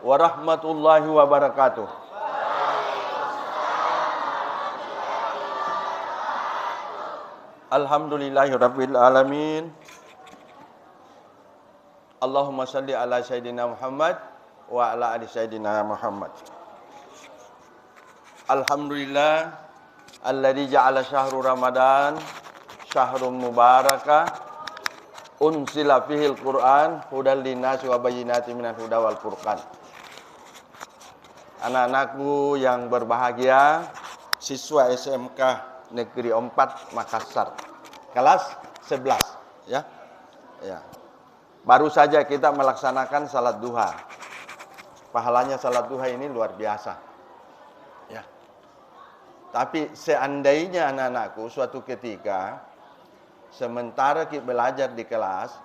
warahmatullahi wabarakatuh. Alhamdulillahirabbil alamin. Allahumma salli ala sayyidina Muhammad wa ala ali sayyidina Muhammad. Alhamdulillah alladzi ja'ala syahrul Ramadan syahrun mubarakah unsila fihil Qur'an hudal linnasi wa bayyinatin minal huda wal furqan. Anak-anakku yang berbahagia, siswa SMK Negeri 4 Makassar, kelas 11 ya. Ya. Baru saja kita melaksanakan salat duha. Pahalanya salat duha ini luar biasa. Ya. Tapi seandainya anak-anakku suatu ketika sementara kita belajar di kelas,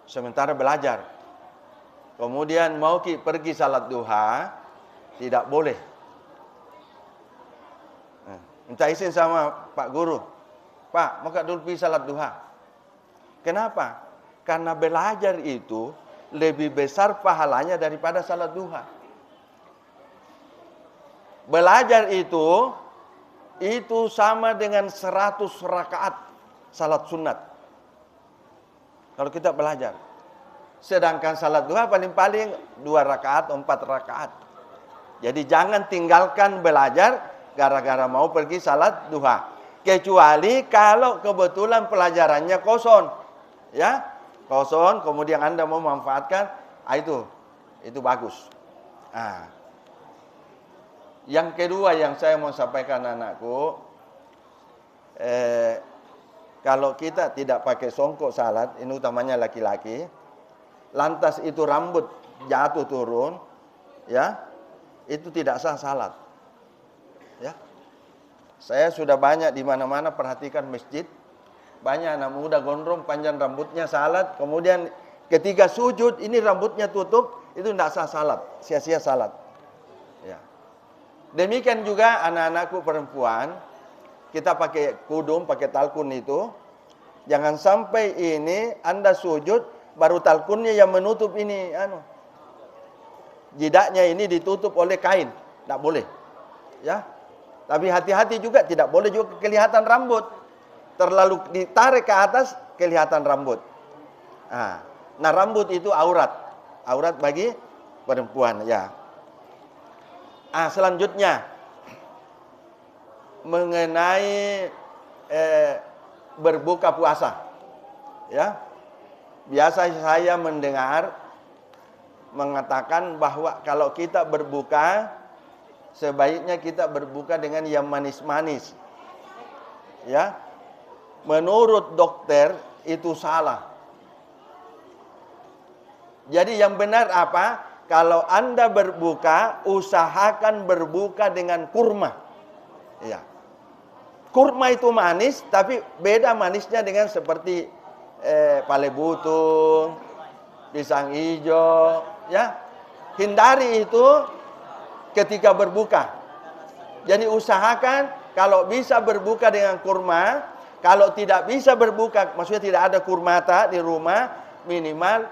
sementara belajar, kemudian mau kita pergi salat duha, tidak boleh. Minta izin sama Pak Guru, Pak, mau dulu pergi salat duha. Kenapa? Karena belajar itu lebih besar pahalanya daripada salat duha. Belajar itu sama dengan 100 rakaat salat sunat. Kalau kita belajar. Sedangkan salat duha paling-paling 2 rakaat, 4 rakaat. Jadi jangan tinggalkan belajar gara-gara mau pergi salat duha. Kecuali kalau kebetulan pelajarannya kosong. Ya, kosong, kemudian Anda mau memanfaatkan, itu bagus. Yang kedua yang saya mau sampaikan anakku, kalau kita tidak pakai songkok salat, ini utamanya laki-laki, lantas itu rambut jatuh turun, ya, itu tidak sah salat. Ya, saya sudah banyak di mana-mana perhatikan masjid. Banyak anak muda gondrong panjang rambutnya salat, kemudian ketika sujud ini rambutnya tutup, itu tidak sah salat, sia-sia salat. Ya. Demikian juga anak-anakku perempuan, kita pakai kudung, pakai talkun itu, jangan sampai ini Anda sujud baru talkunnya yang menutup ini, jidaknya ini ditutup oleh kain, tidak boleh. Ya. Tapi hati-hati juga, tidak boleh juga kelihatan rambut. Terlalu ditarik ke atas, kelihatan rambut. Nah, rambut itu aurat. Aurat bagi perempuan, ya. Selanjutnya, mengenai berbuka puasa. Ya. Biasa saya mendengar mengatakan bahwa kalau kita berbuka, sebaiknya kita berbuka dengan yang manis-manis. Ya. Menurut dokter itu salah. Jadi yang benar apa? Kalau Anda berbuka, usahakan berbuka dengan kurma. Ya. Kurma itu manis, tapi beda manisnya dengan seperti pale butung, pisang hijau, ya. Hindari itu ketika berbuka. Jadi usahakan kalau bisa berbuka dengan kurma. Kalau tidak bisa berbuka, maksudnya tidak ada kurmata di rumah, minimal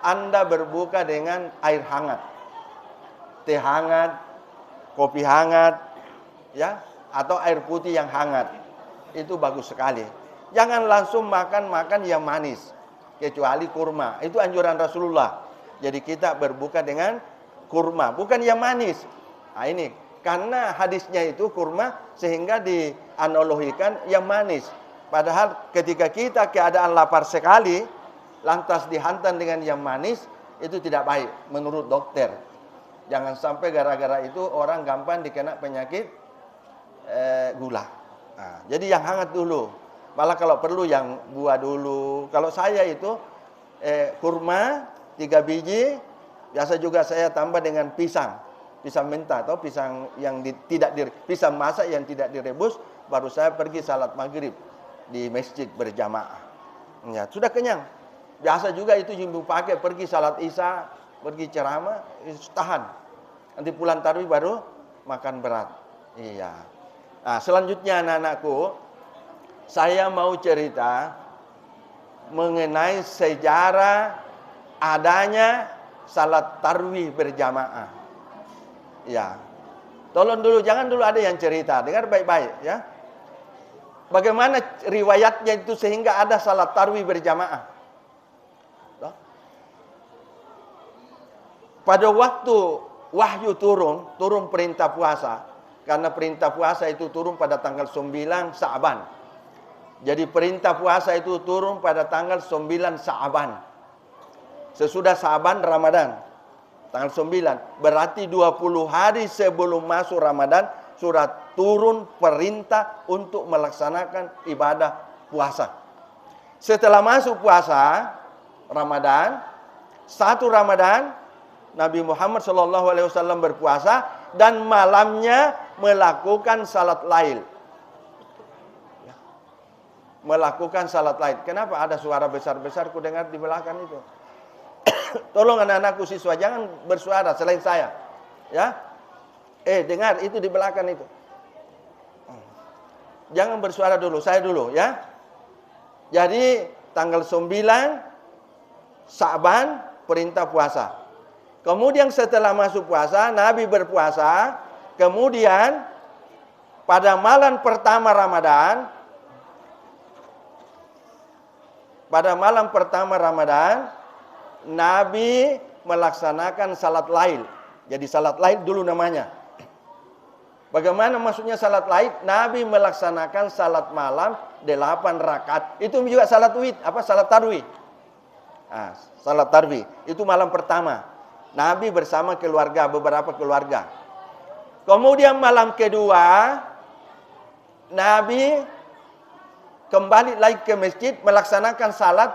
Anda berbuka dengan air hangat. Teh hangat, kopi hangat, ya, atau air putih yang hangat. Itu bagus sekali. Jangan langsung makan yang manis, kecuali kurma. Itu anjuran Rasulullah. Jadi kita berbuka dengan kurma, bukan yang manis. Nah ini, karena hadisnya itu kurma, sehingga dianalogikan yang manis. Padahal ketika kita keadaan lapar sekali, lantas dihantam dengan yang manis, itu tidak baik menurut dokter. Jangan sampai gara-gara itu orang gampang dikena penyakit gula. Jadi yang hangat dulu. Malah kalau perlu yang buah dulu. Kalau saya itu kurma 3 biji, biasa juga saya tambah dengan pisang mentah atau pisang yang pisang masak yang tidak direbus, baru saya pergi salat maghrib di masjid berjamaah. Ya, sudah kenyang. Biasa juga itu ibu pakai pergi salat isya, pergi ceramah, tahan. Nanti pulang tarawih baru makan berat. Iya. Nah, selanjutnya anak-anakku, saya mau cerita mengenai sejarah adanya salat tarawih berjamaah. Ya. Tolong dulu, jangan dulu ada yang cerita. Dengar baik-baik ya. Bagaimana riwayatnya itu sehingga ada salat tarawih berjamaah? Pada waktu wahyu turun perintah puasa. Karena perintah puasa itu turun pada tanggal 9 Sa'ban. Jadi perintah puasa itu turun pada tanggal 9 Sa'ban. Sesudah Sa'ban Ramadan. Tanggal 9. Berarti 20 hari sebelum masuk Ramadan sudah turun perintah untuk melaksanakan ibadah puasa. Setelah masuk puasa Ramadan, 1 Ramadan, Nabi Muhammad SAW berpuasa dan malamnya melakukan salat lail. Melakukan salat lail. Kenapa ada suara besar-besar ku dengar di belakang itu? Tolong anak-anakku siswa jangan bersuara selain saya. Ya. Dengar itu di belakang itu. Jangan bersuara dulu, saya dulu ya. Jadi tanggal 9 Sa'ban perintah puasa. Kemudian setelah masuk puasa, Nabi berpuasa. Kemudian pada malam pertama Ramadan, Nabi melaksanakan salat lail. Jadi salat lail dulu namanya. Bagaimana maksudnya salat lail? Nabi melaksanakan salat malam 8 rakaat. Itu juga salat salat tarawih. Salat tarawih. Itu malam pertama. Nabi bersama keluarga, beberapa keluarga. Kemudian malam kedua, Nabi kembali lagi ke masjid melaksanakan salat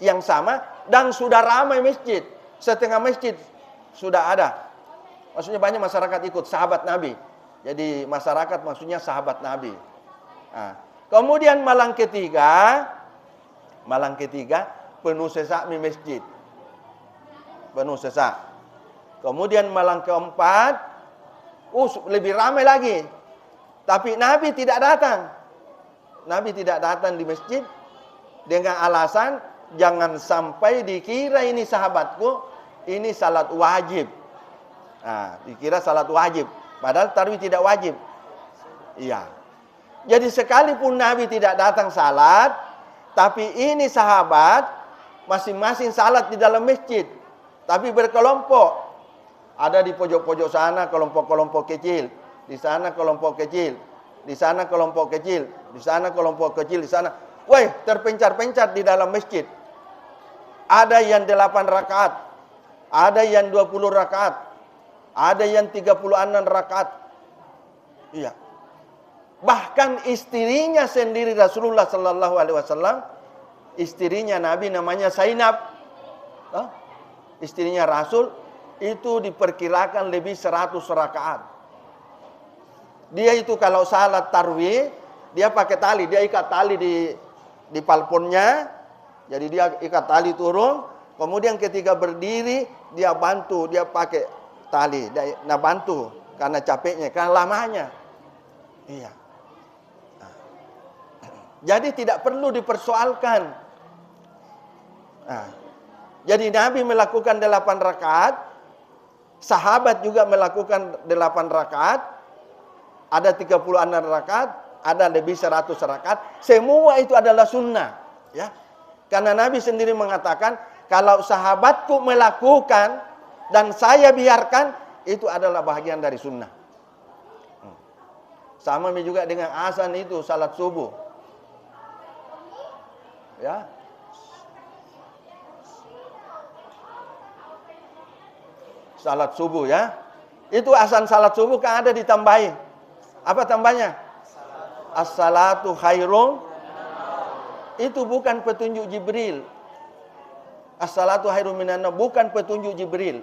yang sama dan sudah ramai masjid. Setengah masjid sudah ada. Maksudnya banyak masyarakat ikut, sahabat Nabi. Jadi masyarakat maksudnya sahabat Nabi. Kemudian malam ketiga penuh sesak di masjid. Penuh sesak. Kemudian malam keempat lebih ramai lagi. Tapi Nabi tidak datang. Nabi tidak datang di masjid dengan alasan jangan sampai dikira ini sahabatku, ini salat wajib. Dikira salat wajib. Padahal tarawih tidak wajib. Iya. Jadi sekalipun Nabi tidak datang salat, tapi ini sahabat masing-masing salat di dalam masjid. Tapi berkelompok. Ada di pojok-pojok sana kelompok-kelompok kecil. Di sana kelompok kecil. Di sana kelompok kecil. Di sana kelompok kecil. Di sana. Woi, terpencar-pencar di dalam masjid. Ada yang 8 rakaat. Ada yang 20 rakaat. Ada yang 36 rakaat. Iya. Bahkan istrinya sendiri Rasulullah sallallahu alaihi wasallam, istrinya Nabi namanya Zainab. Istrinya Rasul itu diperkirakan lebih 100 rakaat. Dia itu kalau salat tarawih, dia pakai tali, dia ikat tali di palponnya. Jadi dia ikat tali turun, kemudian ketika berdiri dia bantu, dia pakai tali, dia bantu karena capeknya, karena lamanya. Iya. Jadi tidak perlu dipersoalkan. Jadi Nabi melakukan 8 rakaat, sahabat juga melakukan 8 rakaat, ada 36 rakaat, ada lebih 100 rakaat. Semua itu adalah sunnah, ya. Karena Nabi sendiri mengatakan, kalau sahabatku melakukan dan saya biarkan, itu adalah bagian dari sunnah. Sama juga dengan azan itu, salat subuh. Ya. Salat subuh ya. Itu azan salat subuh kan ada ditambahi. Apa tambahnya? As-salatu khairum. Itu bukan petunjuk Jibril. As-salatu khairum minan naum bukan petunjuk Jibril.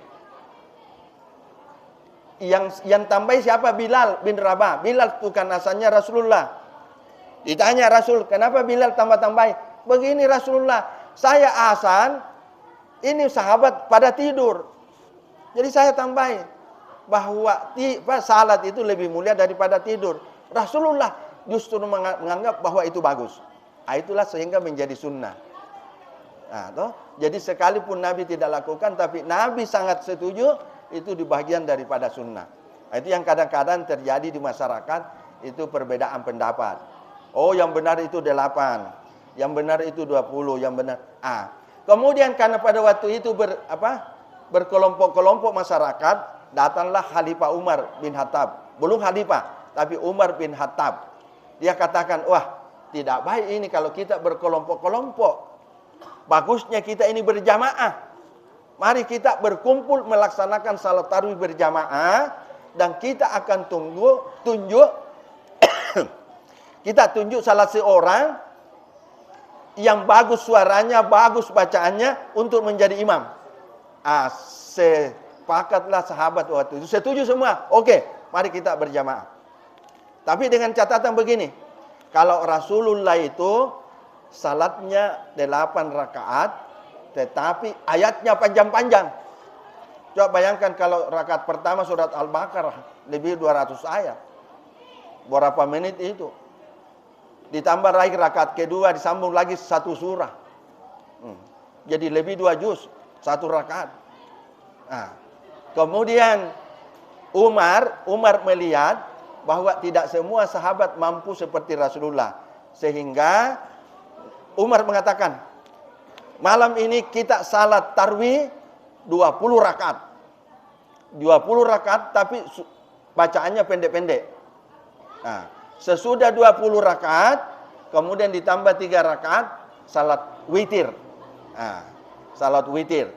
Yang tambahi siapa? Bilal bin Rabah. Bilal bukan asalnya Rasulullah. Ditanya Rasul, kenapa Bilal tambah-tambahi? Begini Rasulullah, saya azan, ini sahabat pada tidur. Jadi saya tambahi bahwa salat itu lebih mulia daripada tidur. Rasulullah justru menganggap bahwa itu bagus. Itulah sehingga menjadi sunnah. Toh Jadi sekalipun Nabi tidak lakukan, tapi Nabi sangat setuju, itu di bagian daripada sunnah. Nah, itu yang kadang-kadang terjadi di masyarakat, itu perbedaan pendapat. Oh, yang benar itu 8, yang benar itu 20, yang benar. Kemudian karena pada waktu itu berkelompok-kelompok masyarakat, datanglah Khalifah Umar bin Khattab. Belum Khalifah, tapi Umar bin Khattab. Dia katakan, wah, tidak baik ini kalau kita berkelompok-kelompok. Bagusnya kita ini berjamaah. Mari kita berkumpul melaksanakan salat tarawih berjamaah, dan kita akan tunjuk kita tunjuk salah seorang yang bagus suaranya, bagus bacaannya untuk menjadi imam. Sepakatlah sahabat waktu itu, setuju semua. Oke, mari kita berjamaah. Tapi dengan catatan begini, kalau Rasulullah itu salatnya 8 rakaat, tetapi ayatnya panjang-panjang. Coba bayangkan kalau rakaat pertama surat Al-Baqarah, lebih 200 ayat. Berapa menit itu? Ditambah lagi rakaat kedua, disambung lagi 1 surah. Jadi lebih 2 juz, 1 rakaat. Kemudian Umar melihat bahwa tidak semua sahabat mampu seperti Rasulullah. Sehingga Umar mengatakan, malam ini kita salat tarawih 20 rakaat. 20 rakaat tapi bacaannya pendek-pendek. Sesudah 20 rakaat, kemudian ditambah 3 rakaat salat witir. Salat witir.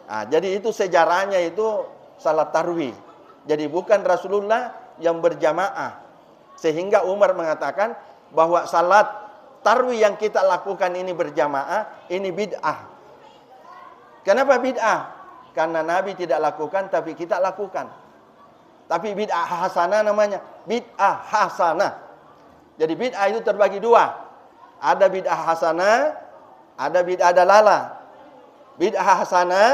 Jadi itu sejarahnya itu salat tarawih. Jadi bukan Rasulullah yang berjamaah. Sehingga Umar mengatakan bahwa salat tarawih yang kita lakukan ini berjamaah, ini bid'ah. Kenapa bid'ah? Karena Nabi tidak lakukan, tapi kita lakukan. Tapi bid'ah hasanah namanya. Bid'ah hasanah. Jadi bid'ah itu terbagi 2. Ada bid'ah hasanah, ada bid'ah dalalah. Bid'ah hasanah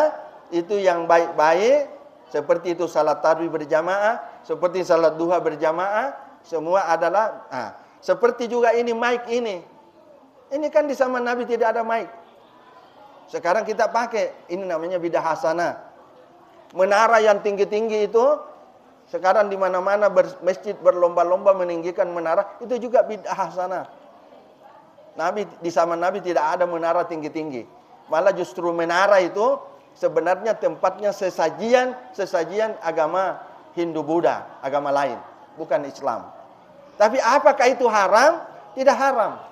itu yang baik-baik, seperti itu salat tarawih berjamaah, seperti salat duha berjamaah, semua adalah seperti juga ini mic ini. Ini kan di zaman Nabi tidak ada mic. Sekarang kita pakai, ini namanya bid'ah hasanah. Menara yang tinggi-tinggi itu, sekarang di mana-mana masjid berlomba-lomba meninggikan menara, itu juga bid'ah hasanah. Di zaman Nabi tidak ada menara tinggi-tinggi. Malah justru menara itu sebenarnya tempatnya sesajian agama Hindu-Buddha, agama lain, bukan Islam. Tapi apakah itu haram? Tidak haram.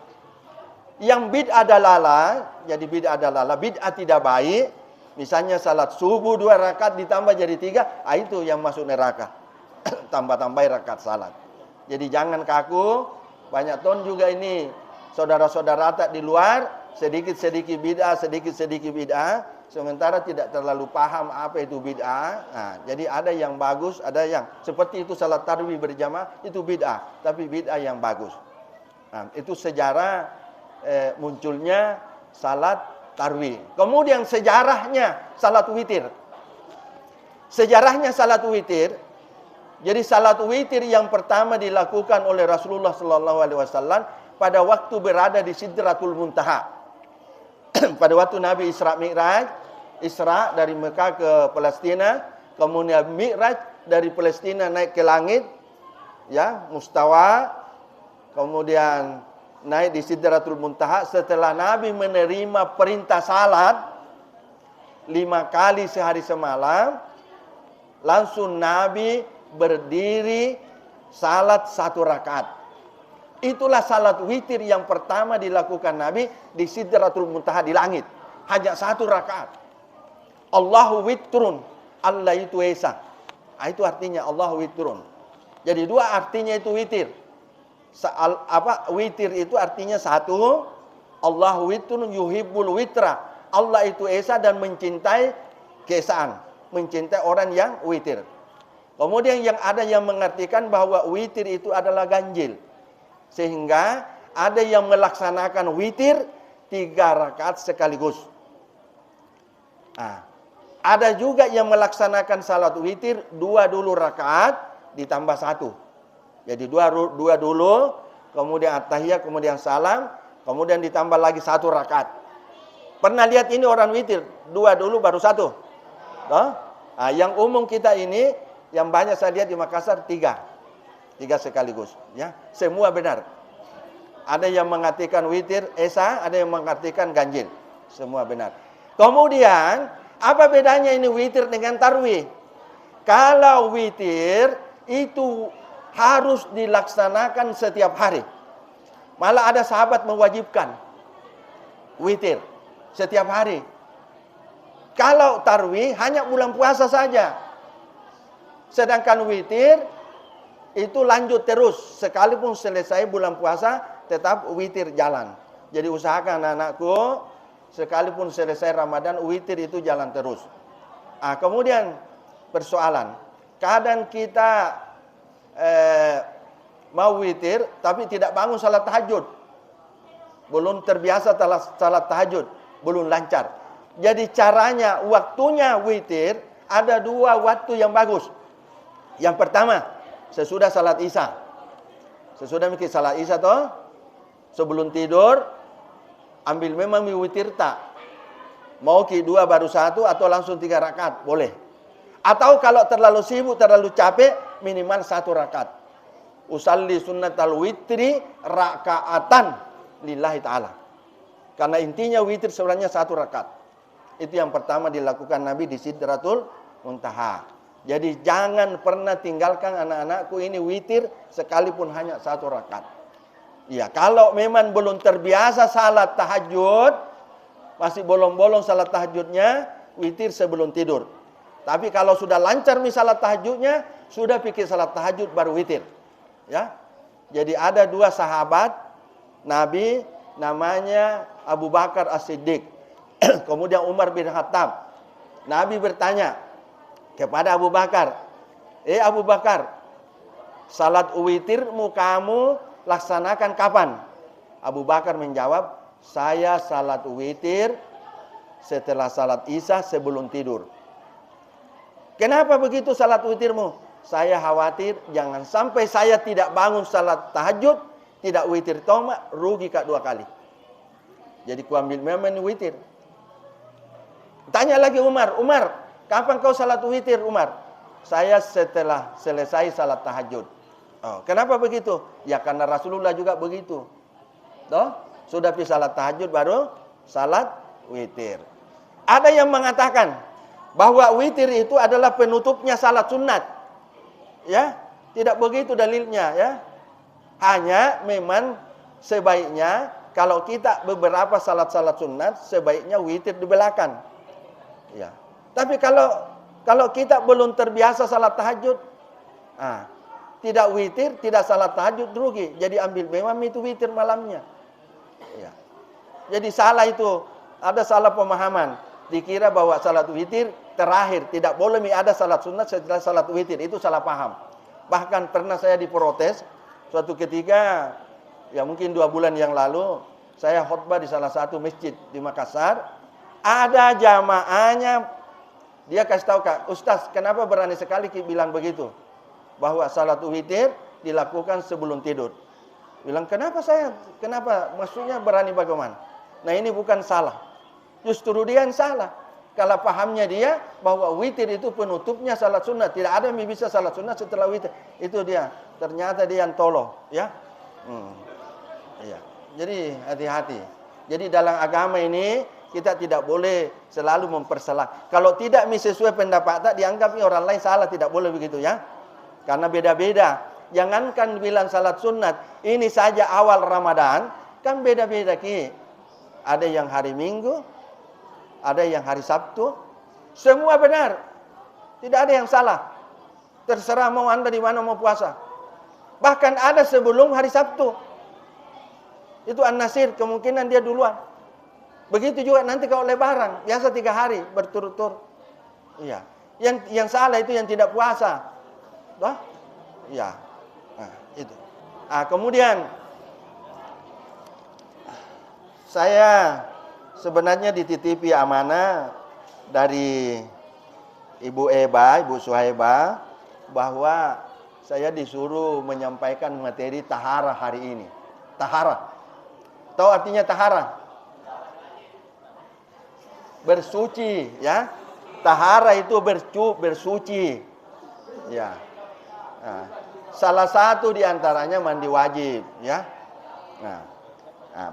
Yang bid'ah dalalah, jadi bid'ah dalalah, bid'ah tidak baik. Misalnya salat subuh 2 rakaat ditambah jadi 3, itu yang masuk neraka. Tambah-tambahin rakaat salat. Jadi jangan kaku. Banyak ton juga ini saudara-saudara tak di luar, sedikit-sedikit bid'ah, sementara tidak terlalu paham apa itu bid'ah. Jadi ada yang bagus, ada yang seperti itu salat tarawih berjamaah, itu bid'ah, tapi bid'ah yang bagus. Itu sejarah munculnya salat tarawih. Kemudian sejarahnya salat witir. Sejarahnya salat witir. Jadi salat witir yang pertama dilakukan oleh Rasulullah SAW pada waktu berada di Sidratul Muntaha. Pada waktu Nabi Isra Mi'raj, Isra dari Mekah ke Palestina, kemudian Mi'raj dari Palestina naik ke langit, ya, Mustawa, kemudian naik di Sidratul Muntaha. Setelah Nabi menerima perintah salat 5 kali sehari semalam, langsung Nabi berdiri salat 1 rakaat. Itulah salat witir yang pertama dilakukan Nabi di Sidratul Muntaha di langit. Hanya 1 rakaat. Allahu witrun, Allah itu esa. Itu artinya Allahu witrun. Jadi 2 artinya itu witir. Witir itu artinya 1, Allahu witrun yuhibbul witra. Allah itu esa dan mencintai keesaan, mencintai orang yang witir. Kemudian yang ada yang mengartikan bahwa witir itu adalah ganjil. Sehingga ada yang melaksanakan witir 3 rakaat sekaligus. Ada juga yang melaksanakan salat witir 2 dulu rakaat ditambah 1. Jadi 2 dulu, kemudian at-tahiyat, kemudian salam, kemudian ditambah lagi 1 rakaat. Pernah lihat ini orang witir, 2 dulu baru 1. Toh? Nah, yang umum kita ini, yang banyak saya lihat di Makassar 3 sekaligus. Ya, semua benar. Ada yang mengartikan witir esa, ada yang mengartikan ganjil. Semua benar. Kemudian, apa bedanya ini witir dengan tarwih? Kalau witir itu harus dilaksanakan setiap hari. Malah ada sahabat mewajibkan witir setiap hari. Kalau tarwih hanya bulan puasa saja. Sedangkan witir itu lanjut terus. Sekalipun selesai bulan puasa, tetap witir jalan. Jadi usahakan anak-anakku, sekalipun selesai Ramadan, witir itu jalan terus. Kemudian persoalan, kadang kita mau witir, tapi tidak bangun salat tahajud. Belum terbiasa salat tahajud, belum lancar. Jadi caranya, waktunya witir, ada 2 waktu yang bagus. Yang pertama, sesudah salat isya. Sesudah mikir salat isya toh, sebelum tidur, ambil memang witir tak. Mau ki 2 baru 1 atau langsung 3 rakaat, boleh. Atau kalau terlalu sibuk, terlalu capek, minimal 1 rakaat. Usalli sunnatal witri rakaatan lillahi ta'ala. Karena intinya witir sebenarnya 1 rakaat. Itu yang pertama dilakukan Nabi di Sidratul Muntaha. Jadi jangan pernah tinggalkan anak-anakku ini witir sekalipun hanya 1 rakaat. Ya, kalau memang belum terbiasa salat tahajud, masih bolong-bolong salat tahajudnya, witir sebelum tidur. Tapi kalau sudah lancar salat tahajudnya, sudah pikir salat tahajud baru witir. Ya. Jadi ada 2 sahabat Nabi, namanya Abu Bakar As-Siddiq, kemudian Umar bin Khattab. Nabi bertanya kepada Abu Bakar, Abu Bakar, salat witirmu kamu laksanakan kapan? Abu Bakar menjawab, saya salat witir setelah salat isya sebelum tidur. Kenapa begitu salat witirmu? Saya khawatir jangan sampai saya tidak bangun salat tahajud, tidak witir toma, rugi 2 kali. Jadi ku ambil memang witir. Tanya lagi Umar, kapan kau salat witir Umar? Saya setelah selesai salat tahajud. Kenapa begitu? Ya karena Rasulullah juga begitu. Toh? Sudah pergi salat tahajud baru salat witir. Ada yang mengatakan bahwa witir itu adalah penutupnya salat sunat. Ya, tidak begitu dalilnya ya. Hanya memang sebaiknya kalau kita beberapa salat-salat sunat sebaiknya witir di belakang. Ya. Tapi kalau kita belum terbiasa salat tahajud, tidak witir, tidak salat tahajud rugi. Jadi ambil memang itu witir malamnya. Ya. Jadi salah itu, ada salah pemahaman. Dikira bahwa salat witir terakhir, tidak boleh ada salat sunat setelah salat witir. Itu salah paham. Bahkan pernah saya diprotes suatu ketika, ya mungkin 2 bulan yang lalu, saya khutbah di salah satu masjid di Makassar. Ada jamaahnya, dia kasih tahu, Kak, Ustaz, kenapa berani sekali bilang begitu? Bahwa salat witir dilakukan sebelum tidur. Bilang, kenapa maksudnya berani bagaimana? Nah ini bukan salah. Justru dia yang salah. Kalau pahamnya dia bahwa witir itu penutupnya salat sunat. Tidak ada yang bisa salat sunat setelah witir. Itu dia. Ternyata dia yang tolong. Ya. Ya. Jadi hati-hati. Jadi dalam agama ini kita tidak boleh selalu mempersalah. Kalau tidak sesuai pendapat tak dianggap orang lain salah. Tidak boleh begitu ya. Karena beda-beda. Jangankan bilang salat sunat. Ini saja awal Ramadan. Kan beda-beda ki. Ada yang hari Minggu. Ada yang hari Sabtu. Semua benar. Tidak ada yang salah. Terserah mau Anda di mana mau puasa. Bahkan ada sebelum hari Sabtu. Itu An-Nasir. Kemungkinan dia duluan. Begitu juga nanti kalau Lebaran. Biasa 3 hari berturut-turut. Iya. Yang salah itu yang tidak puasa. Toh? Iya. Nah, itu. Kemudian saya sebenarnya dititipi amanah dari Ibu Suhaibah bahwa saya disuruh menyampaikan materi tahara hari ini. Tahara. Tahu artinya tahara? bersuci, ya. Tahara itu bersuci. Ya. Nah, salah satu di antaranya mandi wajib, ya. Nah,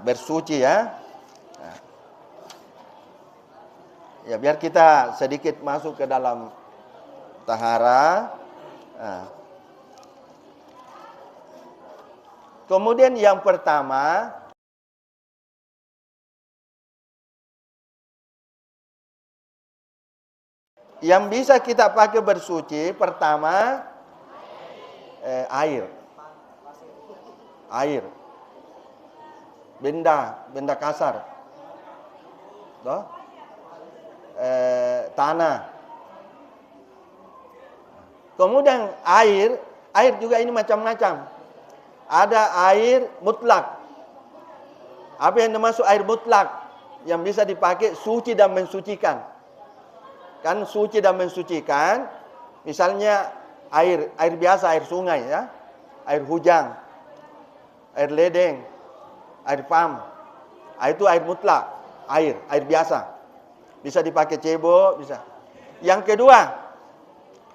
bersuci, ya. Nah. Ya, biar kita sedikit masuk ke dalam tahara. Nah. Kemudian yang pertama, yang bisa kita pakai bersuci pertama air. Benda kasar. Toh? Tanah. Kemudian air juga ini macam-macam. Ada air mutlak. Apa yang termasuk air mutlak? Yang bisa dipakai suci dan mensucikan. Kan suci dan mensucikan, misalnya air biasa, air sungai, ya, air hujan, air ledeng, air pam, itu air mutlak, air biasa, bisa dipakai cebok, bisa. Yang kedua,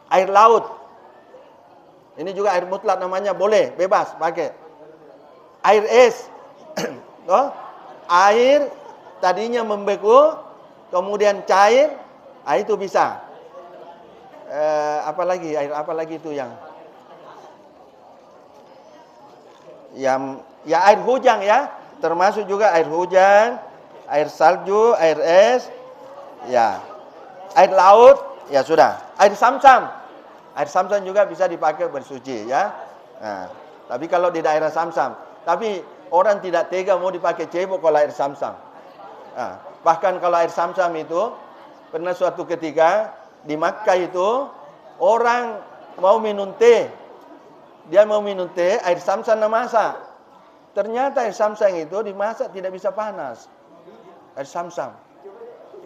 air laut, ini juga air mutlak namanya, boleh, bebas pakai. Air es, oh, air tadinya membeku, kemudian cair. Itu bisa. Air apa lagi itu yang ya air hujan, ya, termasuk juga air hujan, air salju, air es, ya, air laut, ya sudah. Air Samsam juga bisa dipakai bersuci, ya. Nah, tapi kalau di daerah Samsam, tapi orang tidak tega mau dipakai cebok kalau air Samsam. Nah, bahkan kalau air Samsam itu pernah suatu ketika di Makkah itu orang mau minum teh. Dia mau minum teh, air Samsam masak. Ternyata air Samsam itu dimasak tidak bisa panas. Air Samsam.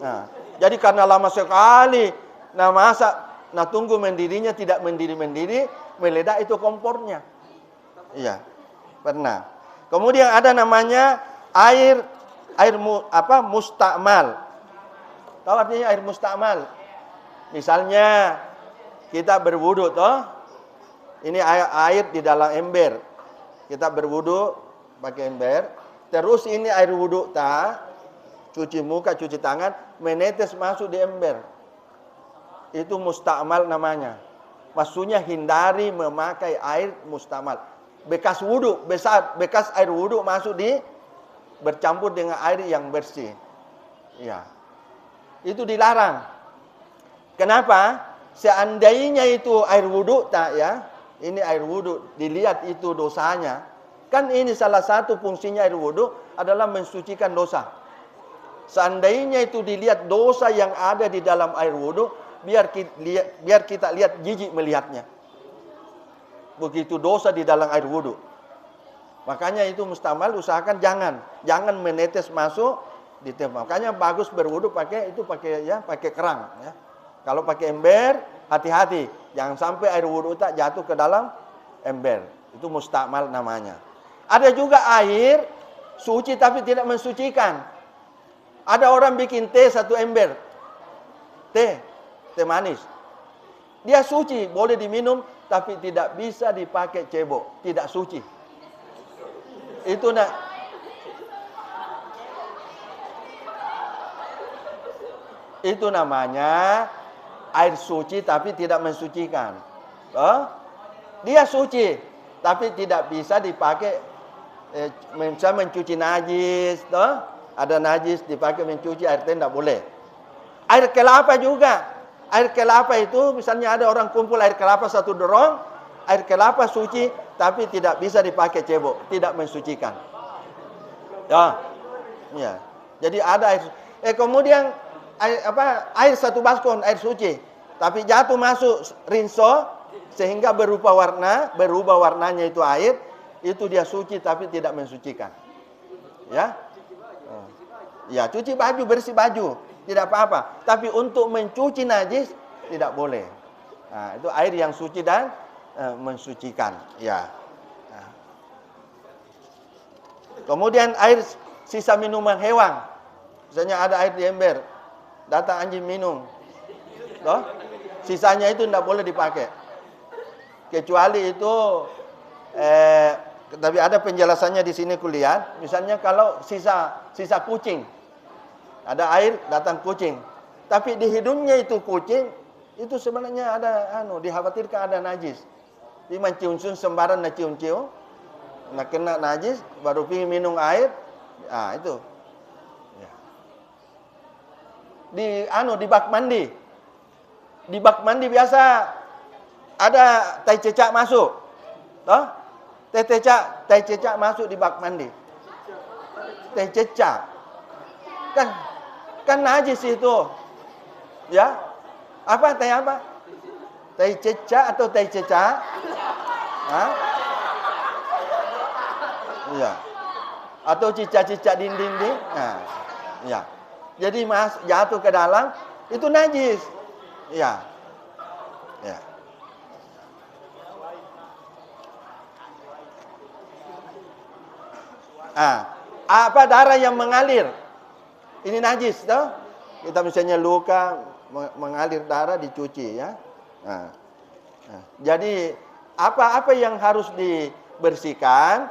Nah, jadi karena lama sekali masak, tunggu mendidihnya tidak mendidih, meledak itu kompornya. Iya. Pernah. Kemudian ada namanya air mustakmal. Tahu artinya air mustakmal? Misalnya kita berwudu, toh. Ini air di dalam ember. Kita berwudu pakai ember. Terus ini air wudu cuci muka, cuci tangan, menetes masuk di ember. Itu mustakmal namanya. Maksudnya hindari memakai air mustakmal. Bekas wudu, bekas air wudu masuk bercampur dengan air yang bersih. Ya. Itu dilarang. Kenapa? Seandainya itu air wudu ini air wudu, dilihat itu dosanya. Kan ini salah satu fungsinya air wudu adalah mensucikan dosa. Seandainya itu dilihat dosa yang ada di dalam air wudu, biar kita lihat jijik melihatnya. Begitu dosa di dalam air wudu. Makanya itu mustamal, usahakan jangan menetes masuk di tempat. Makanya bagus berwudu pakai kerang, ya. Kalau pakai ember, hati-hati, jangan sampai air wudu tak jatuh ke dalam ember. Itu mustakmal namanya. Ada juga air suci tapi tidak mensucikan. Ada orang bikin teh satu ember. Teh manis. Dia suci, boleh diminum tapi tidak bisa dipakai cebok, tidak suci. Itu namanya air suci tapi tidak mensucikan. Dia suci tapi tidak bisa dipakai mencuci najis. Ada najis dipakai mencuci air teh tidak boleh. Air kelapa juga. Air kelapa itu misalnya ada orang kumpul air kelapa satu dorong, air kelapa suci tapi tidak bisa dipakai cebok, tidak mensucikan. Ya. Jadi ada air. Kemudian air satu baskom air suci, tapi jatuh masuk rinso sehingga berubah warnanya itu air, itu dia suci tapi tidak mensucikan. Ya. Ya, cuci baju, bersih baju, tidak apa-apa. Tapi untuk mencuci najis tidak boleh. Nah, itu air yang suci dan mensucikan. Ya. Nah. Kemudian air sisa minuman hewan. Misalnya ada air di ember datang anjing minum. Toh? Sisanya itu tidak boleh dipakai. Kecuali itu tapi ada penjelasannya di sini kulihat. Misalnya kalau sisa kucing. Ada air, datang kucing. Tapi di hidungnya itu kucing, itu sebenarnya ada dikhawatirkan ada najis. Dia mencium-cium sembarang nak cium-cium. Nak kena najis, baru pergi minum air. Itu. Ya. Di bak mandi. Di bak mandi biasa ada tai cecak masuk. Toh? Tai cecak masuk di bak mandi. Tai cecak. Kan najis itu. Ya. Apa? Tai cecak atau tai cecak? Iya. Atau cicak-cicak dinding. Ya. Jadi jatuh ke dalam itu najis. Ya. Ya. Apa darah yang mengalir? Ini najis, toh? Kita misalnya luka mengalir darah dicuci, ya. Jadi apa yang harus dibersihkan?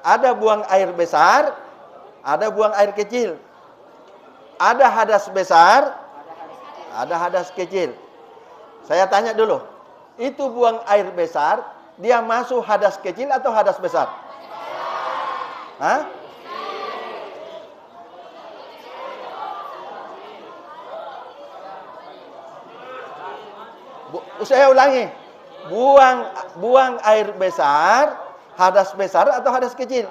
Ada buang air besar, ada buang air kecil. Ada hadas besar, ada hadas kecil. Saya tanya dulu, itu buang air besar, dia masuk hadas kecil atau hadas besar? Saya ulangi, buang air besar, hadas besar atau hadas kecil?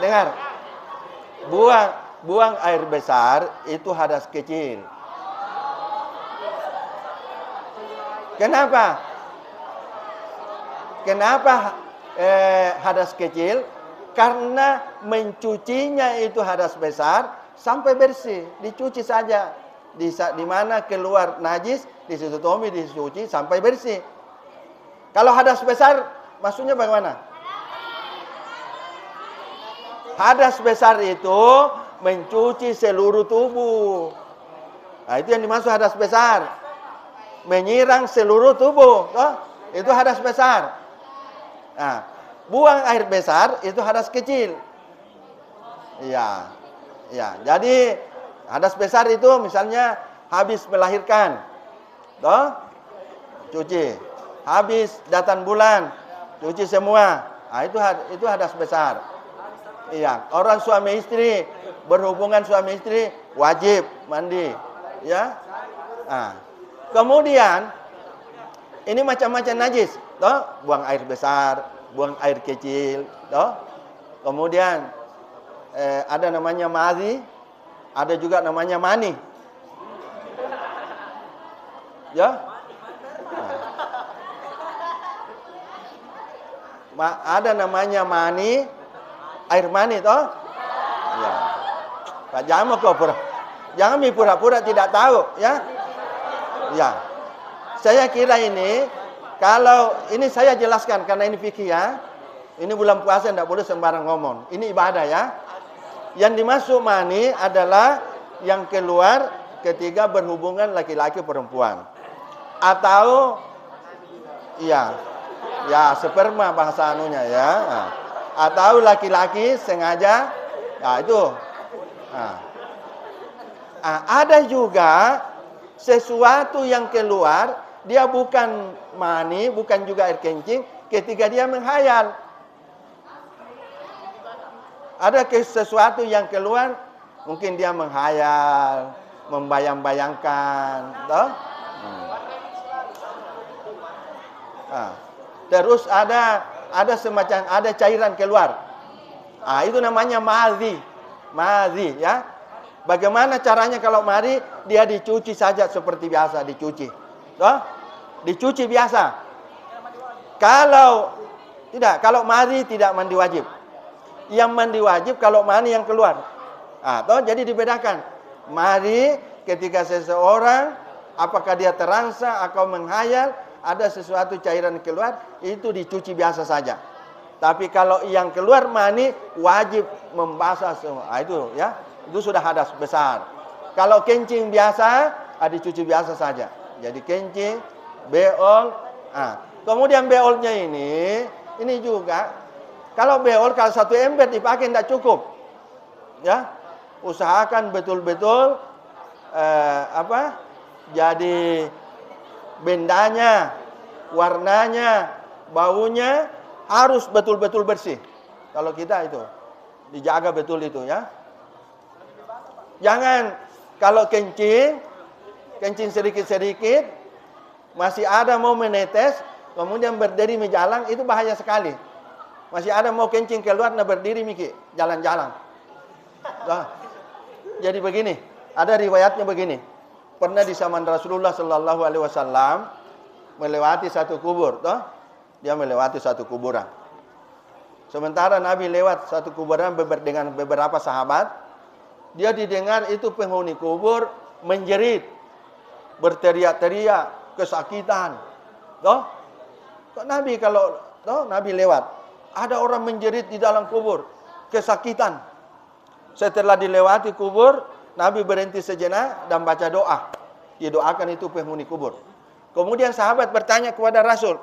Dengar. Buang air besar itu hadas kecil. Kenapa hadas kecil? Karena mencucinya itu hadas besar sampai bersih, dicuci saja. Di mana keluar najis, ditutupi, dicuci sampai bersih. Kalau hadas besar, maksudnya bagaimana? Hadas besar itu mencuci seluruh tubuh. Itu yang dimaksud hadas besar. Menyirang seluruh tubuh. Itu hadas besar. Buang air besar itu hadas kecil. Iya. Jadi hadas besar itu misalnya habis melahirkan. Cuci. Habis datang bulan, cuci semua. Itu hadas besar. Iya, orang suami istri berhubungan suami istri wajib mandi, ya. Kemudian ini macam-macam najis, toh? Buang air besar, buang air kecil, toh? Kemudian ada namanya madhi, ada juga namanya mani. Ya? Ada namanya mani, air mani toh? Ya. Pak jangan jangan pura-pura tidak tahu, ya. Ya. Saya kira ini kalau ini saya jelaskan karena ini fikih, ya. Ini bulan puasa tidak boleh sembarang ngomong. Ini ibadah, ya. Yang dimaksud mani adalah yang keluar ketika berhubungan laki-laki perempuan. Atau ya sperma bahasa anunya, ya. Atau laki-laki sengaja, itu. Ada juga sesuatu yang keluar, dia bukan mani, bukan juga air kencing, ketika dia menghayal. Ada sesuatu yang keluar, mungkin dia menghayal, membayang-bayangkan, toh? Terus ada semacam cairan keluar. Itu namanya madhi, ya. Bagaimana caranya kalau madhi? Dia dicuci saja seperti biasa dicuci. Toh? Dicuci biasa. Kalau madhi tidak mandi wajib. Yang mandi wajib kalau mani yang keluar. Toh jadi dibedakan. Madhi ketika seseorang apakah dia terangsang atau menghayal, ada sesuatu cairan keluar, itu dicuci biasa saja. Tapi kalau yang keluar mani wajib membasuh semua. Itu ya, itu sudah hadas besar. Kalau kencing biasa, dicuci biasa saja. Jadi kencing, beol. Kemudian beolnya ini juga. Kalau beol kalau satu ember dipakai tidak cukup. Ya, usahakan betul-betul jadi bendanya, warnanya, baunya harus betul-betul bersih. Kalau kita itu dijaga betul itu ya. Jangan kalau kencing sedikit-sedikit masih ada mau menetes, kemudian berdiri menjalan, itu bahaya sekali. Masih ada mau kencing keluar, nah berdiri miki jalan-jalan. Nah, jadi begini, ada riwayatnya begini. Pernah di zaman Rasulullah Sallallahu Alaihi Wasallam melewati satu kubur, toh? Dia melewati satu kuburan. Sementara Nabi lewat satu kuburan dengan beberapa sahabat, dia didengar itu penghuni kubur menjerit, berteriak-teriak, kesakitan. Toh? Kok Nabi kalau Nabi lewat, ada orang menjerit di dalam kubur, kesakitan. Setelah dilewati kubur, Nabi berhenti sejenak dan baca doa. Didoakan itu penghuni kubur. Kemudian sahabat bertanya kepada Rasul,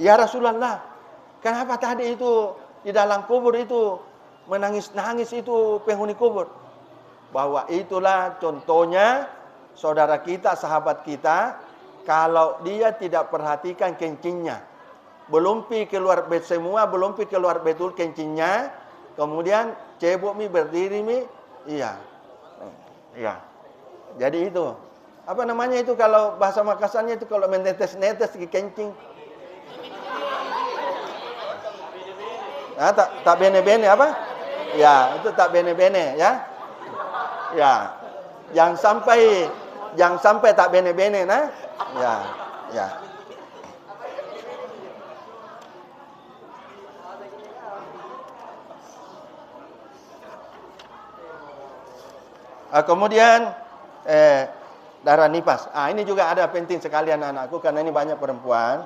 "Ya Rasulullah, kenapa tadi itu di dalam kubur itu menangis-nangis itu penghuni kubur?" Bahwa itulah contohnya saudara kita, sahabat kita, kalau dia tidak perhatikan kencingnya, belum pi keluar bed semua, belum pi keluar betul kencingnya, kemudian cebok mi berdiri mi, iya. Jadi itu apa namanya itu kalau bahasa Makassarnya itu kalau menetes-netes di kencing. Tak bene-bene apa? Ya, itu tak bene-bene ya. Ya. Jangan sampai tak bene-bene nah. Ya. Kemudian darah nifas. Ini juga ada penting sekali anak-anakku karena ini banyak perempuan.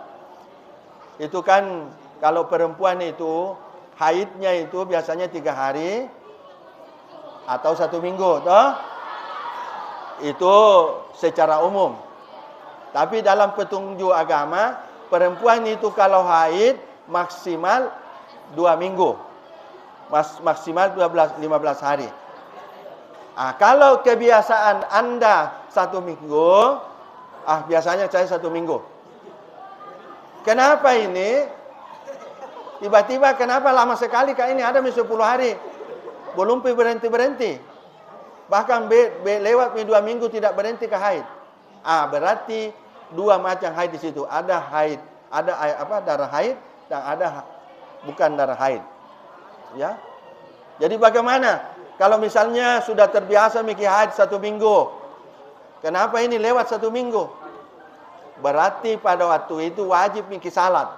Itu kan kalau perempuan itu haidnya itu biasanya 3 hari atau 1 minggu, toh? Itu secara umum. Tapi dalam petunjuk agama, perempuan itu kalau haid maksimal 2 minggu. Maksimal 15 hari. Kalau kebiasaan Anda 1 minggu, biasanya saya 1 minggu. Kenapa ini? Tiba-tiba kenapa lama sekali Kak ini ada 10 hari. Belum berhenti. Bahkan lewat 2 minggu tidak berhenti ke haid. Berarti 2 macam haid di situ. Ada haid, ada darah haid dan ada bukan darah haid. Ya. Jadi bagaimana? Kalau misalnya sudah terbiasa mikir haid 1 minggu, kenapa ini lewat 1 minggu? Berarti pada waktu itu wajib mikir salat.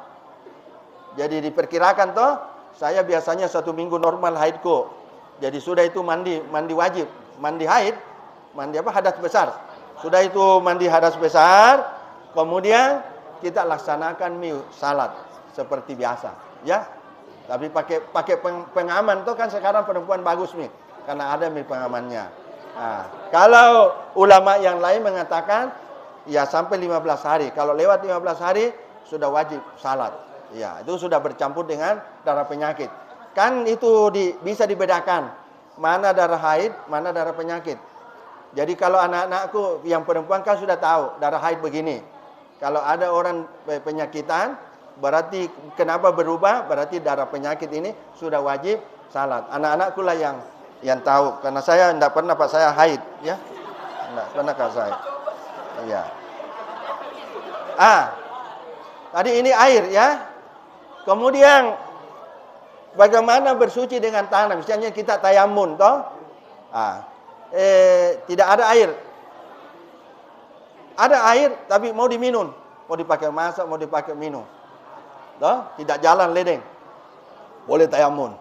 Jadi diperkirakan toh, saya biasanya 1 minggu normal haidku. Jadi sudah itu mandi wajib, mandi haid, mandi hadas besar. Sudah itu mandi hadas besar, kemudian kita laksanakan salat seperti biasa, ya. Tapi pakai pengaman tuh kan sekarang perempuan bagus nih. Karena ada pengamannya. Kalau ulama yang lain mengatakan ya sampai 15 hari. Kalau lewat 15 hari sudah wajib salat. Ya, itu sudah bercampur dengan darah penyakit. Kan itu bisa dibedakan mana darah haid, mana darah penyakit. Jadi kalau anak-anakku yang perempuan kan sudah tahu darah haid begini. Kalau ada orang penyakitan, berarti kenapa berubah? Berarti darah penyakit ini sudah wajib salat. Anak-anakku lah yang tahu, karena saya tidak pernah Pak saya haid, ya, tidak pernah Kak saya, iya. Tadi ini air, ya. Kemudian bagaimana bersuci dengan tanah? Misalnya kita tayamun, toh, tidak ada air, ada air tapi mau diminum, mau dipakai masak, mau dipakai minum, toh, tidak jalan ledeng, boleh tayamun,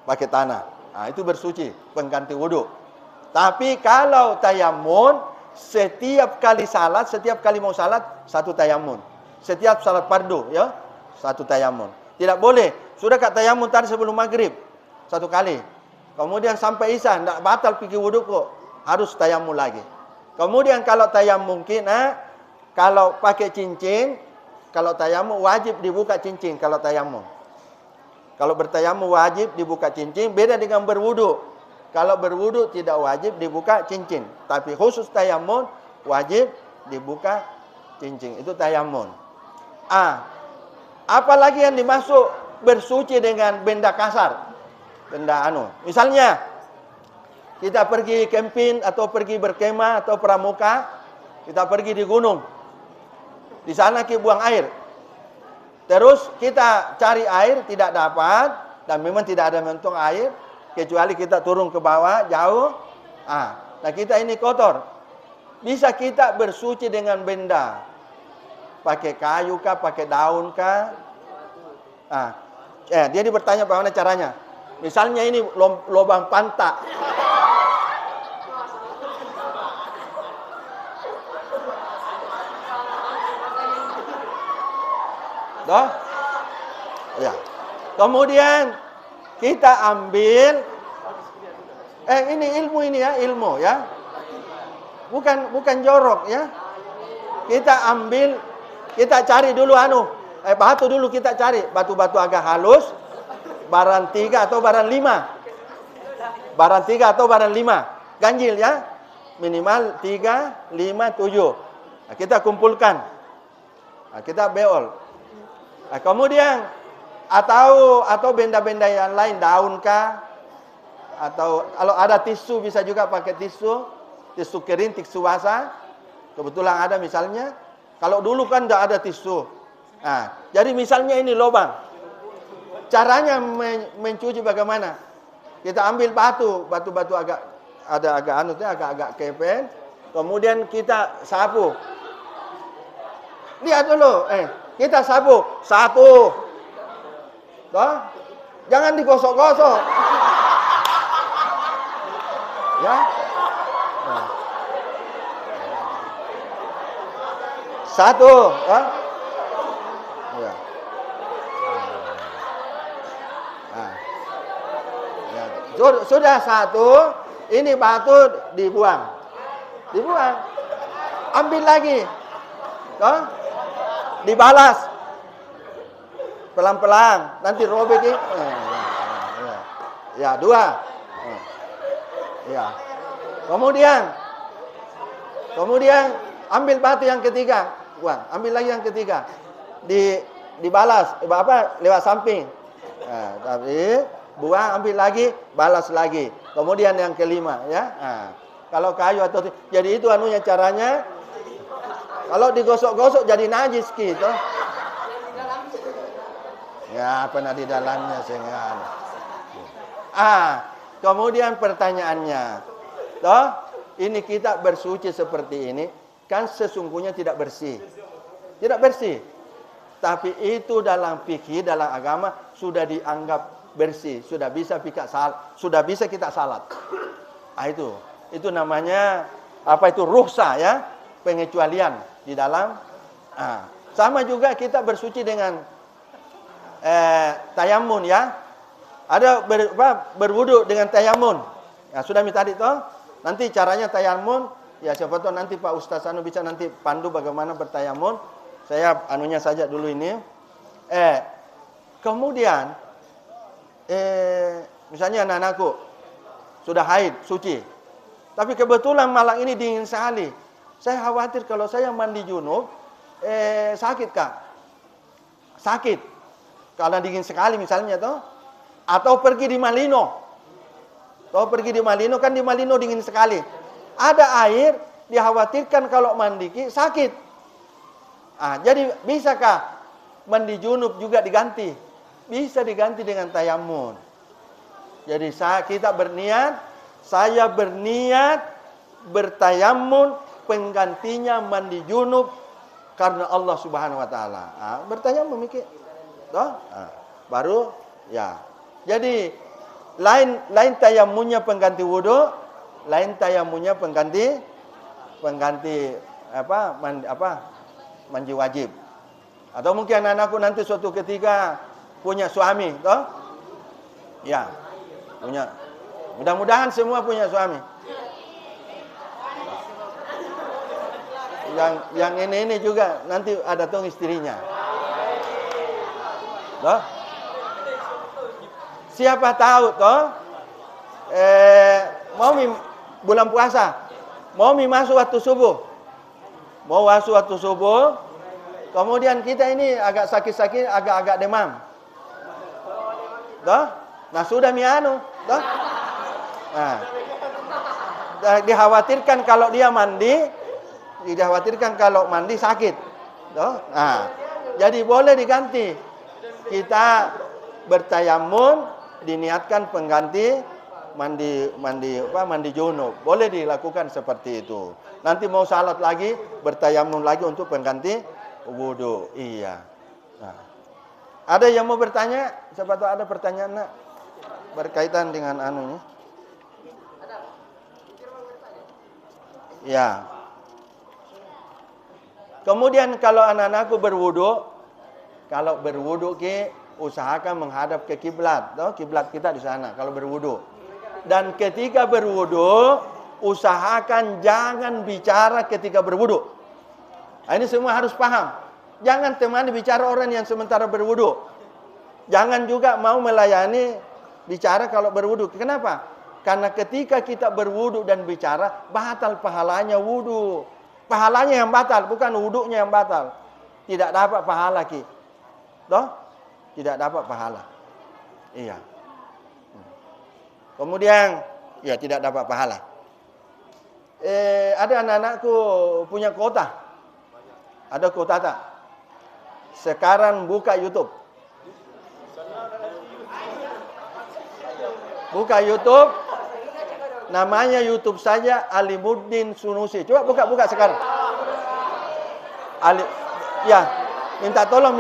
pakai tanah. Itu bersuci, pengganti wudhu. Tapi kalau tayamun setiap kali salat, setiap kali mau salat satu tayamun. Setiap salat fardu ya, satu tayamun. Tidak boleh sudah kat tayamun tadi sebelum maghrib satu kali. Kemudian sampai isya tidak batal pergi wudhu kok, harus tayamun lagi. Kemudian kalau tayammum kalau pakai cincin, kalau tayammum wajib dibuka cincin kalau tayammum. Kalau bertayammum wajib dibuka cincin, beda dengan berwudu. Kalau berwudu tidak wajib dibuka cincin, tapi khusus tayammum wajib dibuka cincin. Itu tayammum. Apalagi yang dimasuk bersuci dengan benda kasar, benda misalnya kita pergi camping atau pergi berkemah atau pramuka, kita pergi di gunung. Di sana kita buang air. Terus kita cari air tidak dapat dan memang tidak ada mentung air kecuali kita turun ke bawah jauh. Nah kita ini kotor. Bisa kita bersuci dengan benda. Pakai kayu kah, pakai daun kah? Dia bertanya bagaimana caranya. Misalnya ini lubang pantak. Toh? Ya. Kemudian kita ambil ini ilmu ya, Bukan jorok ya. Kita ambil, kita cari dulu batu dulu kita cari, batu-batu agak halus, barang 3 atau barang 5. Barang 3 atau barang 5. Ganjil ya. Minimal 3, 5, 7. Nah, kita kumpulkan. Nah, kita beol. Nah, kemudian atau benda-benda yang lain, daun kah? Atau kalau ada tisu bisa juga pakai tisu kering, tisu basah. Kebetulan ada misalnya. Kalau dulu kan tidak ada tisu. Nah, jadi misalnya ini lubang. Caranya mencuci bagaimana? Kita ambil batu agak kepen. Kemudian kita sapu. Lihat dulu, kita sapu. Satu. Toh? Jangan digosok-gosok. Ya. Nah. Satu, ya. Ya. Sudah satu, ini batu dibuang. Ambil lagi. Toh? Dibalas. Pelan-pelan, nanti robek ini. Ya, 2. Ya. Kemudian ambil batu yang ketiga, buang. Ambil lagi yang ketiga. Dibalas, lewat samping. Nah, tapi buang, ambil lagi, balas lagi. Kemudian yang kelima, ya. Nah, kalau kayu atau jadi itu caranya. Kalau digosok-gosok jadi najis gitu. Ya, pernah di dalamnya sehingga. Kemudian pertanyaannya, toh, ini kita bersuci seperti ini, kan sesungguhnya tidak bersih. Tidak bersih. Tapi itu dalam fikih, dalam agama sudah dianggap bersih, sudah bisa kita salat. Itu namanya rukhsah ya, pengecualian di dalam. Sama juga kita bersuci dengan tayamun ya. Ada berwudu dengan tayamun. Ya, sudah minta tadi toh. Nanti caranya tayamun, ya siapa tahu nanti Pak Ustaz bisa nanti pandu bagaimana bertayamun. Saya saja dulu ini. Kemudian misalnya anak-anakku sudah haid, suci. Tapi kebetulan malam ini dingin sekali. Saya khawatir kalau saya mandi junub sakit Kak. Sakit. Kalau dingin sekali misalnya toh. Atau pergi di Malino. Kan di Malino dingin sekali. Ada air, dikhawatirkan kalau mandi sakit. Jadi bisakah mandi junub juga diganti? Bisa diganti dengan tayamun. Jadi kita saya berniat bertayamun, penggantinya mandi junub karena Allah Subhanahu wa taala. Bertayamun mikir. Toh? Baru ya. Jadi lain tayamunnya pengganti wudu, lain tayamunnya pengganti pengganti mandi wajib. Atau mungkin anakku nanti suatu ketika punya suami, toh? Ya, punya. Mudah-mudahan semua punya suami. Yang ini juga nanti ada tuh istrinya. Toh? Siapa tahu toh? Mau bulan puasa, mau masuk waktu subuh. Mau masuk waktu subuh, kemudian kita ini agak sakit-sakit, agak-agak demam. Toh? Nah, sudah mianu, toh? Nah, dikhawatirkan kalau dia mandi, sakit. Toh? Nah, jadi boleh diganti. Kita bertayammum, diniatkan pengganti mandi junub. Boleh dilakukan seperti itu. Nanti mau salat lagi, bertayammum lagi untuk pengganti wudu. Iya. Nah. Ada yang mau bertanya? Siapa tahu ada pertanyaan nak berkaitan dengan ini? Ya. Kemudian kalau anak-anakku berwudu, usahakan menghadap ke kiblat. Kiblat kita di sana kalau berwudu. Dan ketika berwudu, usahakan jangan bicara ketika berwudu. Nah, ini semua harus paham. Jangan temani bicara orang yang sementara berwudu. Jangan juga mau melayani bicara kalau berwudu. Kenapa? Karena ketika kita berwudu dan bicara, batal pahalanya wudu. Pahalanya yang batal, bukan wudunya yang batal. Tidak dapat pahala ki. Toh? Tidak dapat pahala. Iya. Kemudian, ya tidak dapat pahala. Ada anak-anakku punya kuota. Ada kuota tak? Sekarang buka YouTube. Buka YouTube. Namanya YouTube saja Alimuddin Sunusi. Coba buka sekarang. Ya, minta tolong.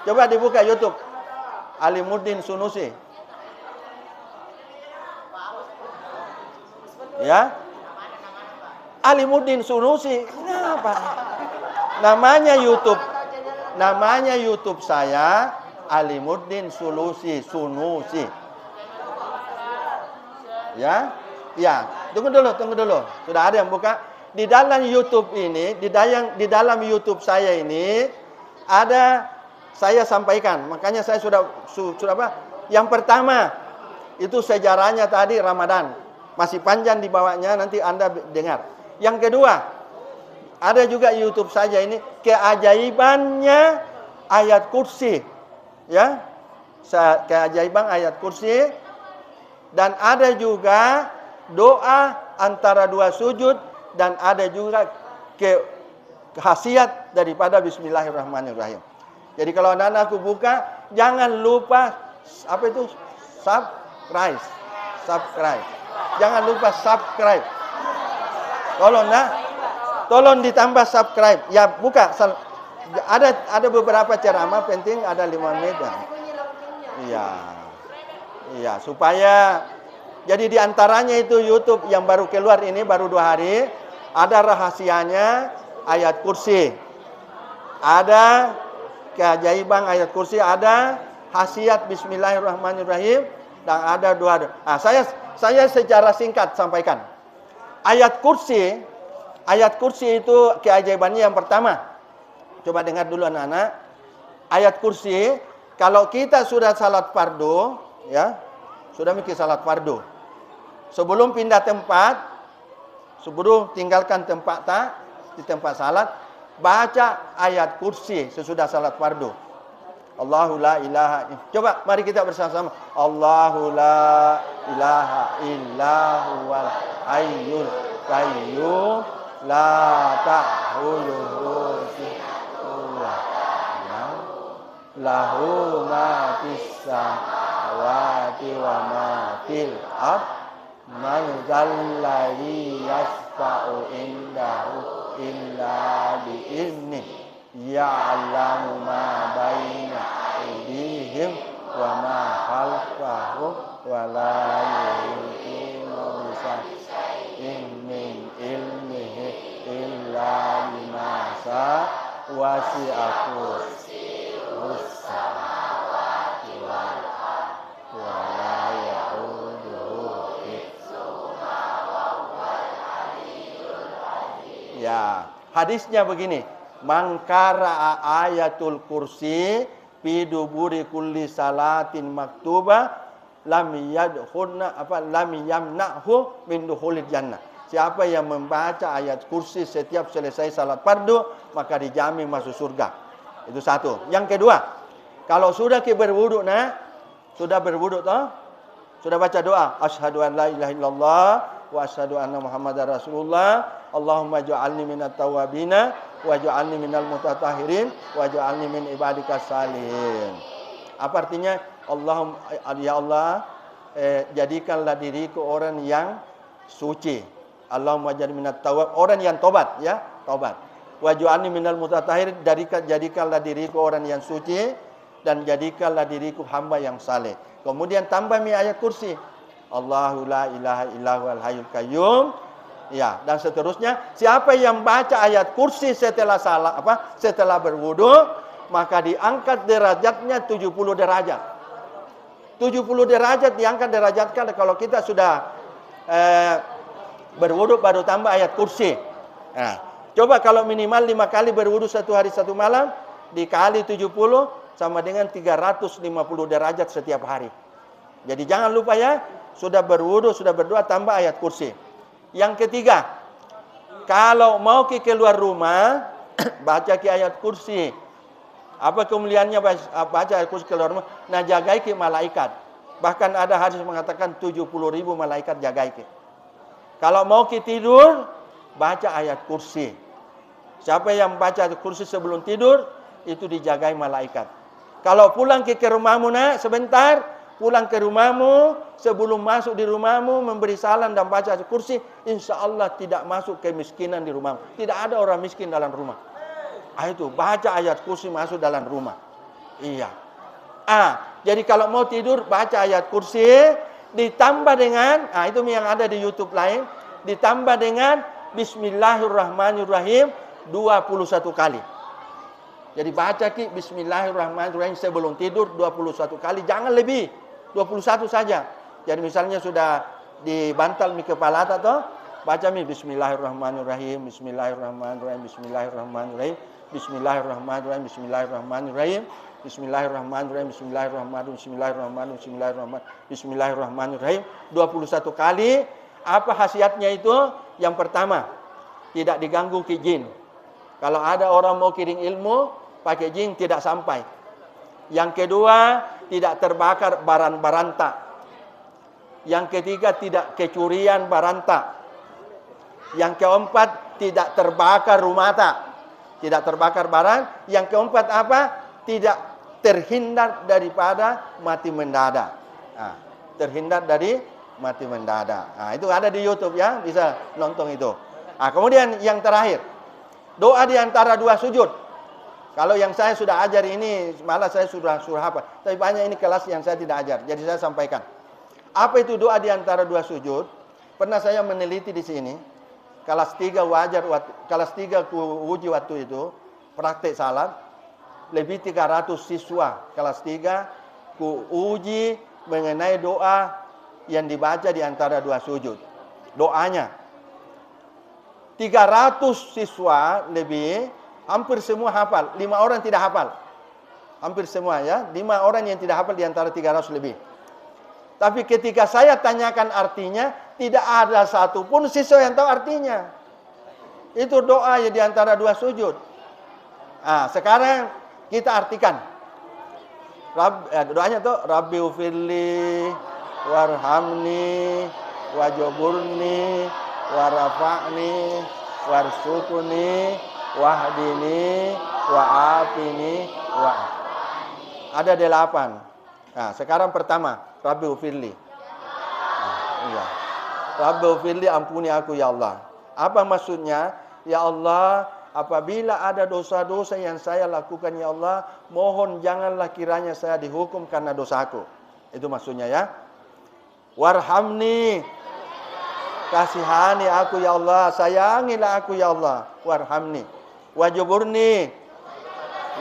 Coba dibuka YouTube. Alimuddin Sunusi. Ya. Alimuddin Sunusi. Kenapa? Namanya YouTube saya Alimuddin Sunusi. Ya. Tunggu dulu. Sudah ada yang buka. Di dalam YouTube ini, di dalam YouTube saya ini ada saya sampaikan. Makanya saya sudah apa? Yang pertama itu sejarahnya tadi Ramadan. Masih panjang di bawahnya, nanti Anda dengar. Yang kedua, ada juga YouTube saja ini keajaibannya ayat kursi. Ya. Keajaiban ayat kursi. Dan ada juga doa antara dua sujud. Dan ada juga khasiat daripada Bismillahirrahmanirrahim. Jadi kalau anak-anakku buka, jangan lupa subscribe. Jangan lupa subscribe. Tolong ditambah subscribe. Ya buka. Ada beberapa ceramah penting, ada 5 menit. Iya, supaya jadi diantaranya itu YouTube yang baru keluar ini baru 2 hari. Ada rahasianya ayat kursi. Ada keajaiban ayat kursi, ada khasiat Bismillahirrahmanirrahim, dan ada doa. Nah, saya secara singkat sampaikan. Ayat kursi itu keajaibannya yang pertama. Coba dengar dulu anak-anak. Ayat kursi, kalau kita sudah salat fardu, ya, sudah mikir salat fardu. Sebelum pindah tempat, sebelum tinggalkan di tempat salat, baca ayat kursi sesudah salat fardu. Allahu la ilaha. Coba mari kita bersama-sama. Allahu la ilaha illa huwal hayyul qayyum la ta'khudhuhu sinatun lahu ma fis samawati wa ma fil ardh man dzalladzi yashfa'u indahu illa bi'izni ya'lamu ma baina aydihim wa ma khalfahum wa la yuhituna bi shay'in min wasi'a kursiyyuhus samawati wal ardi wa la ya'uduhu hifdzuhuma wa huwal aliyyul azim. Ya, hadisnya begini. Man qara'a ayatul kursi fi duburi kulli salatin maktuba lam yamna'hu min dukhulil jannah. Siapa yang membaca ayat kursi setiap selesai salat fardu, maka dijamin masuk surga. Itu satu. Yang kedua, kalau sudah berwudu sudah berwudu toh? Sudah baca doa, asyhadu an la ilaha illallah wa asyhadu anna muhammadar rasulullah. Allahumma ja'alni minat tawwabina waj'alni minal mutatahhirin waj'alni min ibadikas salihin. Apa artinya? Allahumma ya Allah, jadikanlah diriku orang yang suci. Allahumma jadi minat tawab, orang yang tobat ya, tobat. Waj'alni minal mutatahhirin, jadikanlah diriku orang yang suci dan jadikanlah diriku hamba yang saleh. Kemudian tambah ayat kursi. Allahu la ilaha illahu al hayyul qayyum. Ya, dan seterusnya. Siapa yang baca ayat kursi setelah setelah berwudu, maka diangkat derajatnya 70 derajat. 70 derajat diangkat derajatkan kalau kita sudah berwudu baru tambah ayat kursi. Nah, coba kalau minimal 5 kali berwudu 1 hari 1 malam dikali 70 sama dengan 350 derajat setiap hari. Jadi jangan lupa ya, sudah berwudu, sudah berdoa tambah ayat kursi. Yang ketiga, kalau mau keluar rumah, baca ayat kursi. Apa kemuliaannya baca ayat kursi keluar rumah? Nah, jagai ke malaikat. Bahkan ada hadis mengatakan 70.000 malaikat jagai ke. Kalau mau tidur, baca ayat kursi. Siapa yang baca ayat kursi sebelum tidur, itu dijagai malaikat. Kalau pulang ke rumahmu sebentar, pulang ke rumahmu, sebelum masuk di rumahmu memberi salam dan baca ayat kursi, insya Allah tidak masuk kemiskinan di rumahmu. Tidak ada orang miskin dalam rumah. Itu baca ayat kursi masuk dalam rumah. Iya. Jadi kalau mau tidur baca ayat kursi ditambah dengan itu yang ada di YouTube lain, ditambah dengan Bismillahirrahmanirrahim 21 kali. Jadi baca Bismillahirrahmanirrahim sebelum tidur 21 kali, jangan lebih. 21 saja. Jadi misalnya sudah di bantal kepala atau baca Bismillahirrahmanirrahim, Bismillahirrahmanirrahim, Bismillahirrahmanirrahim, Bismillahirrahmanirrahim, Bismillahirrahmanirrahim, Bismillahirrahmanirrahim, Bismillahirrahmanirrahim, Bismillahirrahmanirrahim, Bismillahirrahmanirrahim 21 kali. Apa khasiatnya itu? Yang pertama, tidak diganggu ke jin. Kalau ada orang mau kirim ilmu pakai jin tidak sampai. Yang kedua, tidak terbakar barang baranta. Yang ketiga, tidak kecurian baranta. Yang keempat, tidak terbakar rumah. Tidak terbakar barang. Yang keempat apa? Tidak terhindar daripada mati mendadak. Terhindar dari mati mendadak. Itu ada di YouTube ya, bisa nonton itu. Kemudian yang terakhir, doa di antara 2 sujud. Kalau yang saya sudah ajar ini, malah saya sudah hafal. Tapi banyak ini kelas yang saya tidak ajar. Jadi saya sampaikan. Apa itu doa di antara 2 sujud? Pernah saya meneliti di sini. Kelas 3 kelas 3 ku uji waktu itu, praktek salat. Lebih 300 siswa kelas 3 ku uji mengenai doa yang dibaca di antara 2 sujud. Doanya. 300 siswa lebih, hampir semua hafal. 5 orang tidak hafal. Hampir semua ya. 5 orang yang tidak hafal di antara 300 lebih. Tapi ketika saya tanyakan artinya, tidak ada satupun siswa yang tahu artinya. Itu doa ya di antara 2 sujud. Sekarang kita artikan. Doanya tuh Rabbi ufirli warhamni wajoburni warafa'ni warsukuni wahdini wa'afini ada 8. Sekarang pertama Rabbi ufirli. Rabbi ufirli, ampuni aku ya Allah. Apa maksudnya? Ya Allah, apabila ada dosa-dosa yang saya lakukan ya Allah, mohon janganlah kiranya saya dihukum karena dosaku. Itu maksudnya ya. Warhamni, kasihani aku ya Allah, sayangilah aku ya Allah. Warhamni. Wajuburni,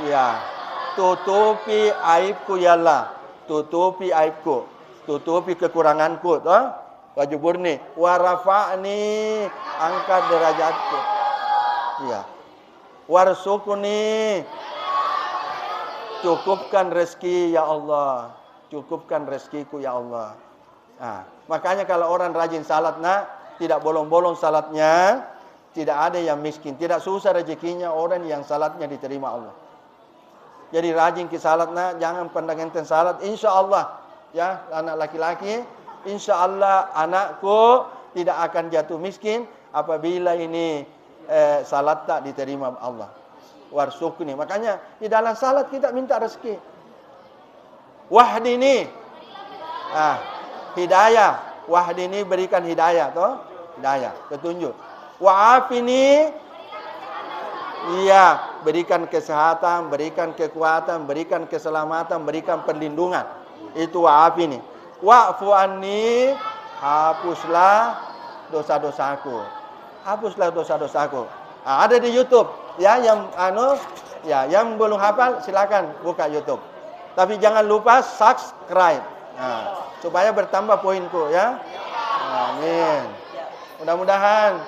Ya. Tutupi aibku ya Allah. Tutupi aibku. Tutupi kekuranganku, toh? Wajuburni. Warafa'ni, angkat derajatku. Iya. Warsukuni, cukupkan rezeki ya Allah. Cukupkan rezekiku ya Allah. Nah, makanya kalau orang rajin salat, nak, tidak bolong-bolong salatnya, tidak ada yang miskin, tidak susah rezekinya orang yang salatnya diterima Allah. Jadi rajin ke salat, nak, jangan pandang enten salat, insya Allah, ya, anak laki-laki, insya Allah anakku tidak akan jatuh miskin apabila ini salat tak diterima Allah. Warsukni, makanya di dalam salat kita minta rezeki. Wahdini, hidayah. Wahdini, berikan hidayah, toh? Hidayah, petunjuk. Wa'afini, iya, berikan kesehatan, berikan kekuatan, berikan keselamatan, berikan perlindungan. Itu wa'afini. Wa'fu anni, hapuslah dosa-dosaku. Hapuslah dosa-dosaku. Ada di YouTube, ya, yang belum hafal silakan buka YouTube. Tapi jangan lupa subscribe. Nah, supaya bertambah poinku, ya. Amin. Mudah-mudahan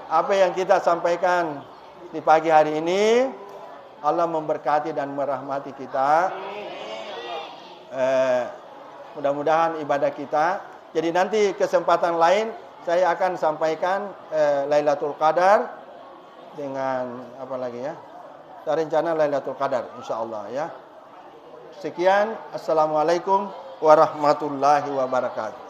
apa yang kita sampaikan di pagi hari ini Allah memberkati dan merahmati kita. Mudah-mudahan ibadah kita. Jadi nanti kesempatan lain saya akan sampaikan Lailatul Qadar dengan apa lagi, ya? Rencana Lailatul Qadar insyaallah, ya. Sekian, assalamualaikum warahmatullahi wabarakatuh.